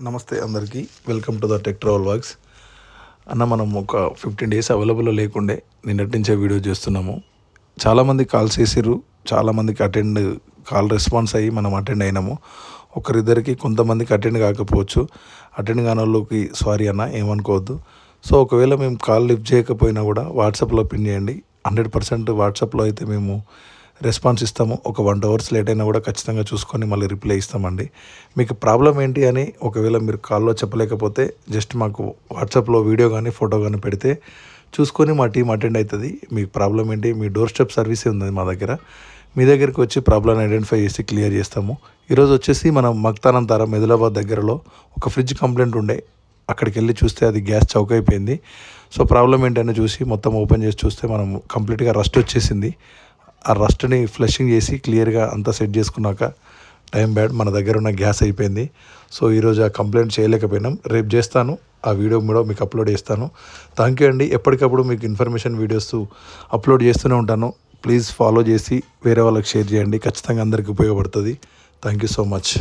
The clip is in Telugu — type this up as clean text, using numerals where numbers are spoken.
నమస్తే అందరికీ, welcome to the tech travel works. అన్న మనం ఒక 15 డేస్ అవైలబుల్ లేకుండే నిన్నటి నుంచే వీడియో చేస్తున్నాము. చాలామంది కాల్స్ చేసిర్రు, చాలామందికి కాల్ రెస్పాన్స్ అయ్యి మనం అటెండ్ అయినాము. ఒకరిద్దరికి కొంతమందికి అటెండ్ కాకపోవచ్చు. అటెండ్ కాని వాళ్ళకి సారీ అన్న, ఏమనుకోవద్దు. సో ఒకవేళ మేము కాల్ లిఫ్ట్ చేయకపోయినా కూడా వాట్సాప్లో పిన్ చేయండి. 100% వాట్సాప్లో అయితే మేము రెస్పాన్స్ ఇస్తాము. ఒక 1 hours లేట్ అయినా కూడా ఖచ్చితంగా చూసుకొని మళ్ళీ రిప్లై ఇస్తామండి. మీకు ప్రాబ్లం ఏంటి అని ఒకవేళ మీరు కాల్లో చెప్పలేకపోతే జస్ట్ మాకు వాట్సాప్లో వీడియో కానీ ఫోటో కానీ పెడితే చూసుకొని మా టీం అటెండ్ అవుతుంది. మీకు ప్రాబ్లం ఏంటి, మీ డోర్ స్టెప్ సర్వీసే ఉంది మా దగ్గర. మీ దగ్గరికి వచ్చి ప్రాబ్లం ఐడెంటిఫై చేసి క్లియర్ చేస్తాము. ఈరోజు వచ్చేసి మనం మక్తానంతార మెదిలాబాద్ దగ్గరలో ఒక ఫ్రిడ్జ్ కంప్లైంట్ ఉండే, అక్కడికి వెళ్ళి చూస్తే అది గ్యాస్ చౌక్ అయిపోయింది. సో ప్రాబ్లం ఏంటని చూసి మొత్తం ఓపెన్ చేసి చూస్తే మనం కంప్లీట్గా రస్ట్ వచ్చేసింది. ఆ రస్ట్ని ఫ్లషింగ్ చేసి క్లియర్గా అంతా సెట్ చేసుకున్నాక టైం బ్యాడ్, మన దగ్గర ఉన్న గ్యాస్ అయిపోయింది. సో ఈరోజు ఆ కంప్లైంట్ చేయలేకపోయినాం. రేపు చేస్తాను, ఆ వీడియో కూడా మీకు అప్లోడ్ చేస్తాను. థ్యాంక్ యూ అండి. ఎప్పటికప్పుడు మీకు ఇన్ఫర్మేషన్ వీడియోస్ అప్లోడ్ చేస్తూనే ఉంటాను. ప్లీజ్ ఫాలో చేసి వేరే వాళ్ళకి షేర్ చేయండి. ఖచ్చితంగా అందరికీ ఉపయోగపడుతుంది. Thank you so much.